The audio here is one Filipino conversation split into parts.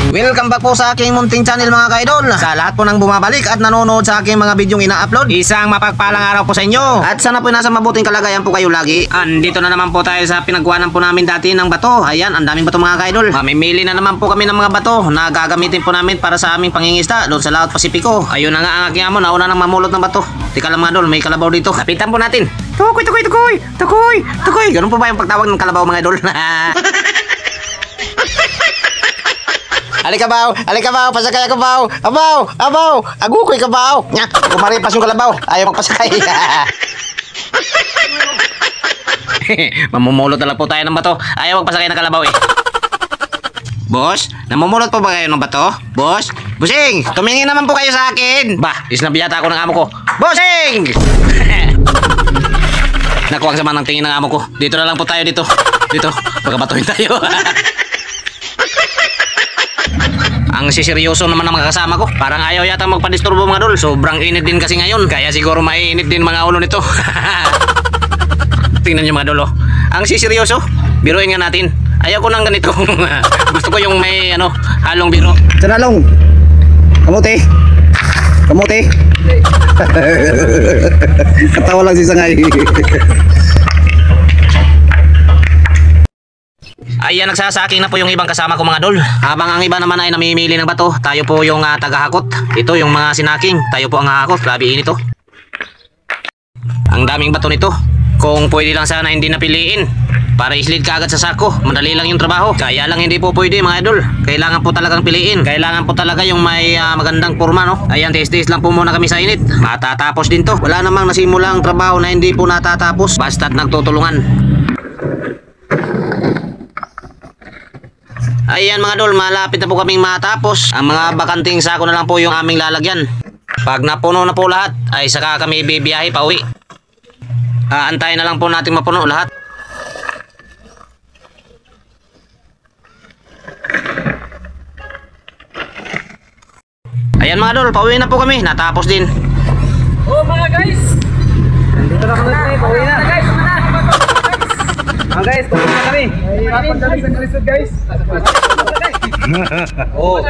Welcome back po sa aking munting channel mga kaidol. Sa lahat po ng bumabalik at nanonood sa aking mga bidyong ina-upload, isang mapagpalang araw po sa inyo. At sana po nasa mabuting kalagayan po kayo lagi. Andito na naman po tayo sa pinagkuhanan po namin dati ng bato. Ayan, ang daming bato mga kaidol. Mamimili na naman po kami ng mga bato na gagamitin po namin para sa aming pangingisda doon sa Laut Pasipiko. Ayun na nga ang aking amo, nauna nang mamulot ng bato. Tika lang mga idol, may kalabaw dito. Kapitan po natin. Tukoy, tukoy, tukoy, tukoy, tukoy. Ganun po ba yung pagtawag ng kalabaw mga idol? Alikabaw, alikabaw, pasakay ako baw. Abaw, abaw, agukoy kabaw. Nya, kumaripas yung kalabaw. Ayaw magpasakay. Mamumulot na lang po tayo ng bato. Ayaw magpasakay ng kalabaw eh. Boss, namumulot po ba kayo ng bato? Boss, Busing, tumingin naman po kayo sa akin. Bah, isnabiyata ako ng amo ko. Busing! Naku, ang sama ng tingin ng amo ko. Dito na lang po tayo dito. Dito, magkabatuhin tayo. Ang siseryoso naman ng mga kasama ko. Parang ayaw yata magpadisturbo mga dol. Sobrang init din kasi ngayon. Kaya siguro mainit din mga ulo nito. Tingnan nyo mga dol, oh. Ang siseryoso. Biruin nga natin. Ayaw ko ng ganito. Gusto ko yung may halong biro. Sanalong. Kamuti. Kamuti. Katawa lang si Sangay. Ayan, nagsasaking na po yung ibang kasama ko mga dol. Habang ang iba naman ay namimili ng bato, tayo po yung tagahakot. Ito yung mga sinaking, tayo po ang hahakot. Grabe init oh. Ang daming bato nito. Kung pwede lang sana hindi napiliin para islid ka agad sa sako. Madali lang yung trabaho. Kaya lang hindi po pwede mga idol. Kailangan po talagang piliin. Kailangan po talaga yung may magandang kurma, no? Ayan, tis-tis lang po muna kami sa init. Matatapos din to. Wala namang nasimulang trabaho na hindi po natatapos. Basta't nagtutulungan. Ayan mga dol, malapit na po kaming matapos. Ang mga bakanting sako na lang po yung aming lalagyan. Pag napuno na po lahat, ay saka kami bibiyahe pa uwi. Antayin na lang po natin mapuno lahat. Ayan mga dol, pauwi na po kami. Natapos din. Oh mga guys, Dito na kami, pauwi na. guys, Guys, pauwi na kami. hirapan kami sa kalisod guys. Oh.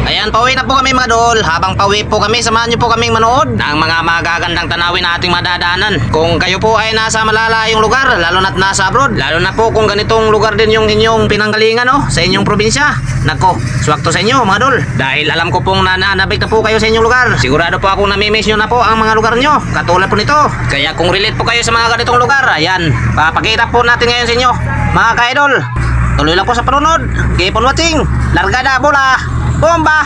Ayan, pauwi na po kami mga dol. Habang pauwi po kami, samahan nyo po kaming manood ng mga magagandang tanawin na ating madadaanan. Kung kayo po ay nasa malalayong lugar, lalo na't nasa abroad, lalo na po kung ganitong lugar din yung inyong pinanggalingan, no? Sa inyong probinsya. Nako, swakto sa inyo mga dol. Dahil alam ko pong nananabik na po kayo sa inyong lugar. Sigurado po akong namimiss nyo na po ang mga lugar nyo. Katulad po nito. Kaya kung relate po kayo sa mga ganitong lugar, ayan, papakita po natin ngayon sa inyo mga ka-idol. Tuloy lang po sa panunod. Keep on watching. Largada bola. Bomba!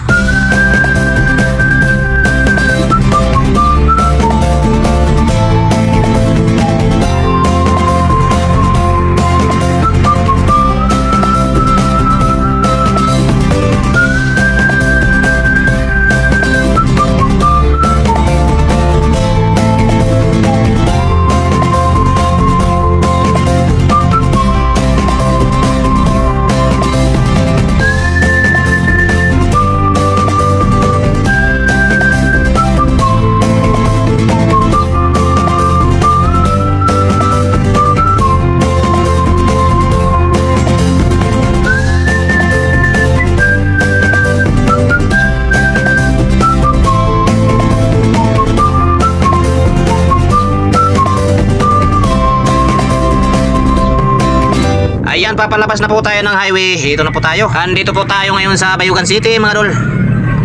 Ayan, papalabas na po tayo ng highway. Dito na po tayo. Andito po tayo ngayon sa Bayugan City mga dol.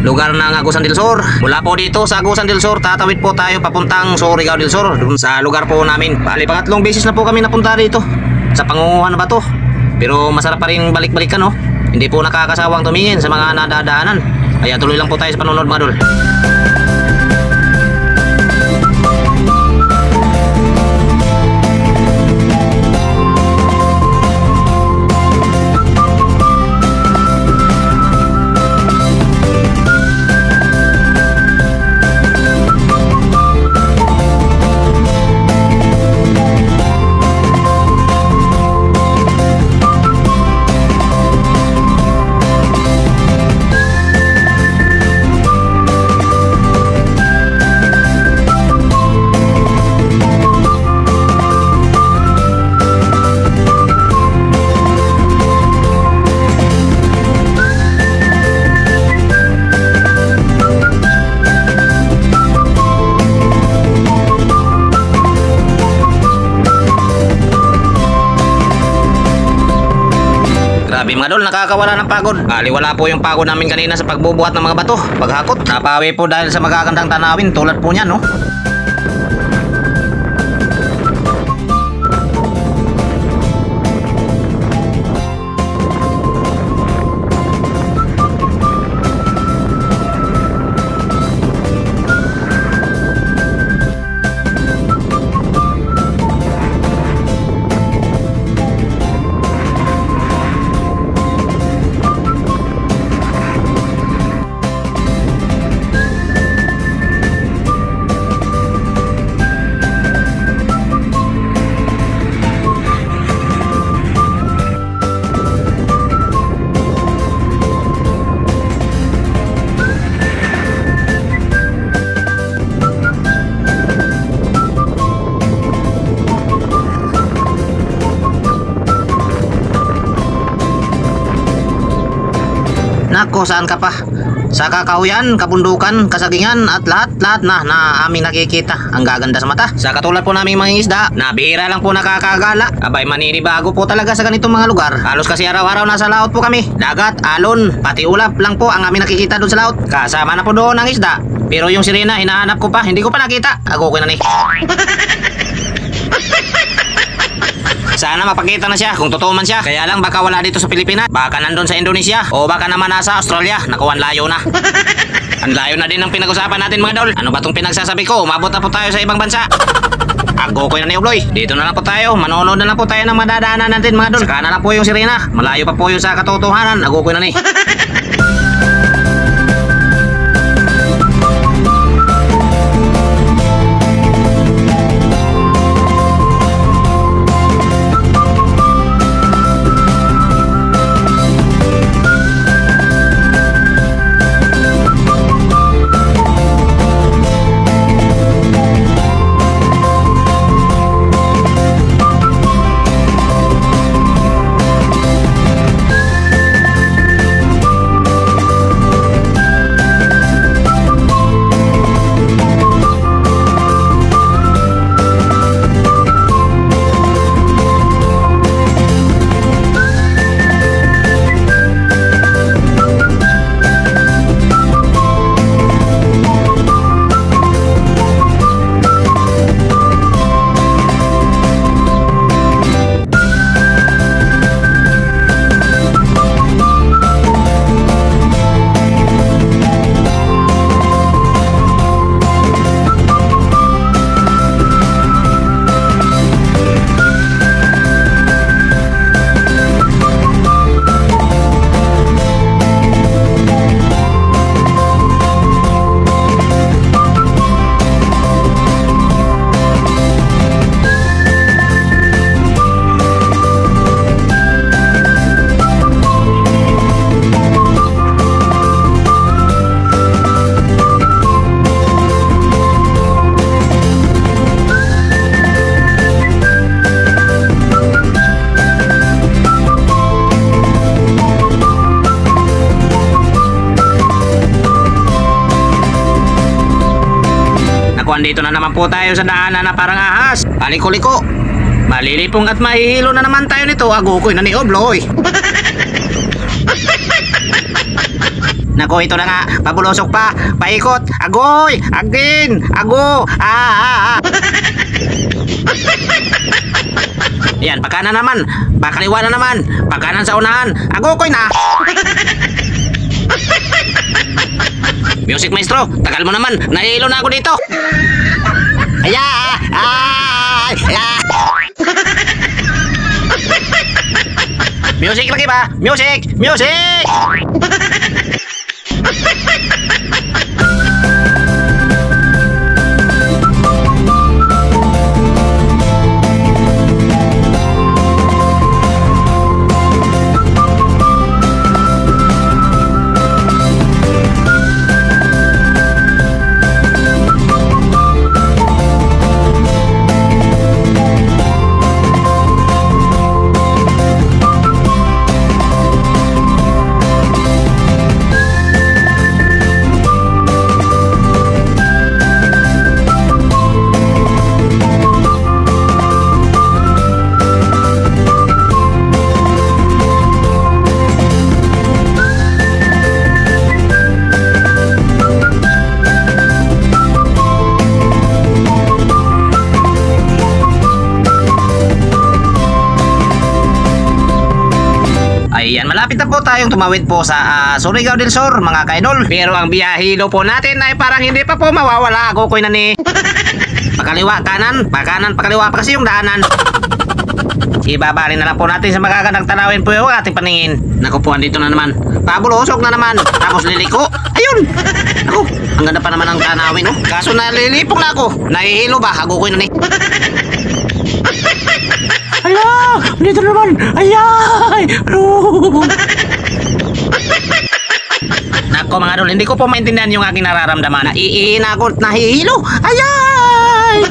Lugar ng Agusan del Sur. Mula po dito sa Agusan del Sur, tatawid po tayo papuntang Surigao del Sur. Dun sa lugar po namin. Bali, pangatlong beses na po kami napunta dito sa pangunguhan na bato. Pero masarap pa rin balik-balikan, no? Hindi po nakakasawang tumingin sa mga nadadaanan. Kaya tuloy lang po tayo sa panunod mga dol. Grabe mga dol, nakakawala ng pagod. Wala po yung pagod namin kanina sa pagbubuhat ng mga bato, paghakot. Napawi po dahil sa magagandang tanawin tulad po niyan, no? Nako, saan ka pa? Sa kakahuyan, kabundukan, kasagingan at lahat na aming nakikita. Ang gaganda sa mata. Sa katulad po naming mga isda, na bihira lang po nakakagala. Abay, maninibago po talaga sa ganitong mga lugar. Halos kasi araw-araw nasa laot po kami. Dagat, alon, pati ulap lang po ang aming nakikita doon sa laot. Kasama na po doon ang isda. Pero yung sirena, hinahanap ko pa. Hindi ko pa nakita. Ako ko na ni. Sana mapakita na siya kung totoo man siya. Kaya lang baka wala dito sa Pilipinas. Baka nandun sa Indonesia. O baka naman nasa Australia. Naku, ang layo na. Ang layo na din ng pinag-usapan natin mga dol. Ano ba tong pinagsasabi ko? Umabot na po tayo sa ibang bansa. Ako ko na ni Ubloy. Dito na lang po tayo. Manonood na lang po tayo ng madadaanan natin mga dol. Saka na lang po yung sirena. Malayo pa po yung sa katotohanan. Ako ko na ni. Dito na naman po tayo sa daanan na parang ahas. Paliko-liko. Malilipong at mahihilo na naman tayo nito. Agokoy na ni Obloy. Nako, ito na nga. Pabulosok pa. Paikot. Agoy. Agin. Ago. Yan, pagkanan naman. Pakaliwa na naman. Pagkanan sa unahan. Agokoy na. Music maestro, tagal mo naman. Nahilo na ako dito. Music lagi ba? Music! Music! Ayan, malapit na po tayong tumawid po sa Surigao del Sur, mga kaidol. Pero ang biyahilo po natin ay parang hindi pa po mawawala. Kukoy na ni pakaliwa, kanan, pakaliwa pa kasi yung daanan. Ibabalin na lang po natin sa magagandang tanawin po yung ating paningin. Naku po, andito na naman. Pabulusok na naman. Tapos liliko. Ayun. Naku, ang ganda pa naman ang tanawin, oh. Kaso nalilipong na ako. Nahihilo ba? Hagukoy na ni. Aya! Dito na naman! Ayay! Nako mga idol, hindi ko po maintindihan yung aking nararamdaman. Naiihin ako, nahihilo. Ayay!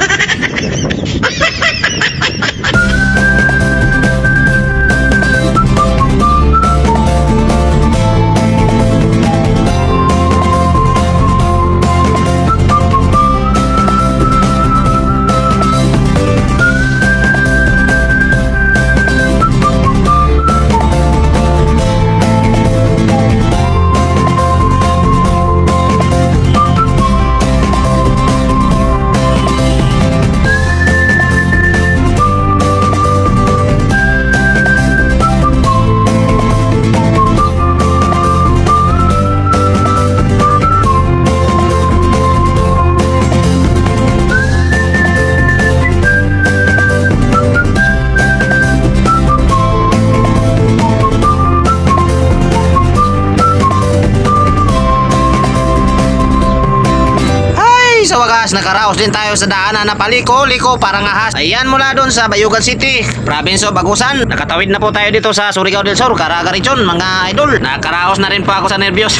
Sa wakas, nakaraos din tayo sa daanan na paliko-liko parang ahas. Ayan, mula doon sa Bayugan City, Province of Agusan. Nakatawid na po tayo dito sa Surigao del Sur, Caraga Region, mga idol. Nakaraos na rin po ako sa nervyos.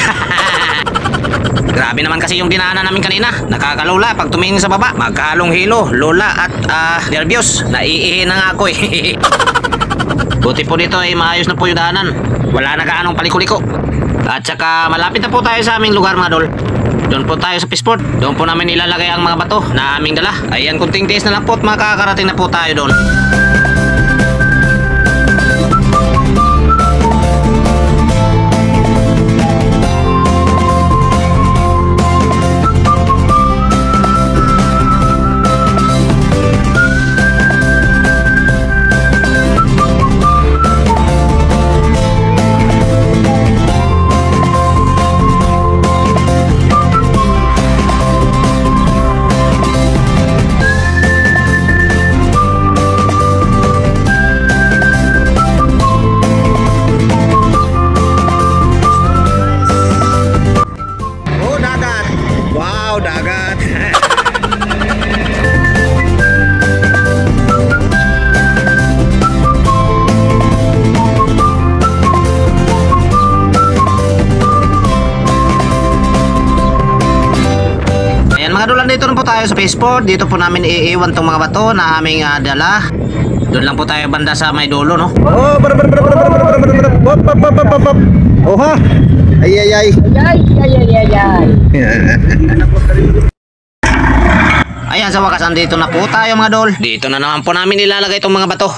Grabe naman kasi yung dinaanan namin kanina. Nakakalula pag tumingin sa baba. Magkalong hilo, lola at nervyos. Naiihi na nga ako eh. Buti po dito ay maayos na po yung daanan. Wala na kaanong paliko-liko. At saka malapit na po tayo sa aming lugar, mga idol. Doon po tayo sa Peaceport. Doon po namin ilalagay ang mga bato na aming dala. Ayan, kunting tiis na lang po at makakarating na po tayo doon. Dito na po tayo sa Peaceport. Dito po namin iiwan tong mga bato na aming dala. Doon lang po tayo banda sa may dulo, no? Oh, oh ha. Ay. Ayan, sa wakas andito na po tayo, mga dol. Dito na naman po namin ilalagay itong mga bato.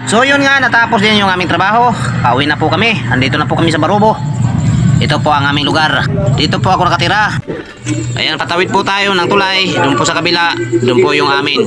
So yun nga, natapos din yung aming trabaho. Pauwi na po kami. Andito na po kami sa Barubo. Ito po ang aming lugar. Dito po ako nakatira. Ayan, patawid po tayo ng tulay. Doon po sa kabila. Doon po yung amin.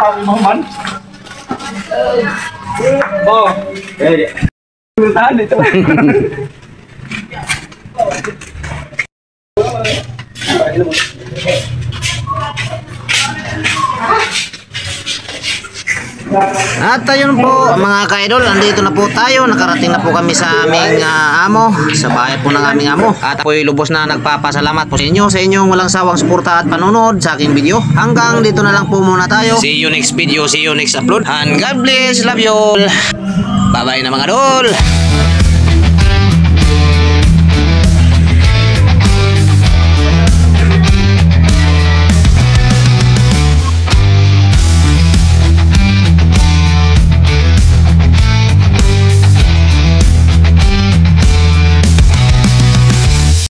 Tahu man. Oh. Tahan itu. At ayun po mga ka-idol, andito na po tayo, nakarating na po kami sa aming amo, sa bahay po ng aming amo. At ako'y lubos na nagpapasalamat po sa inyong walang sawang suporta at panonood sa aking video. Hanggang dito na lang po muna tayo. See you next video, see you next upload. And God bless, love you all. Bye bye na mga idol.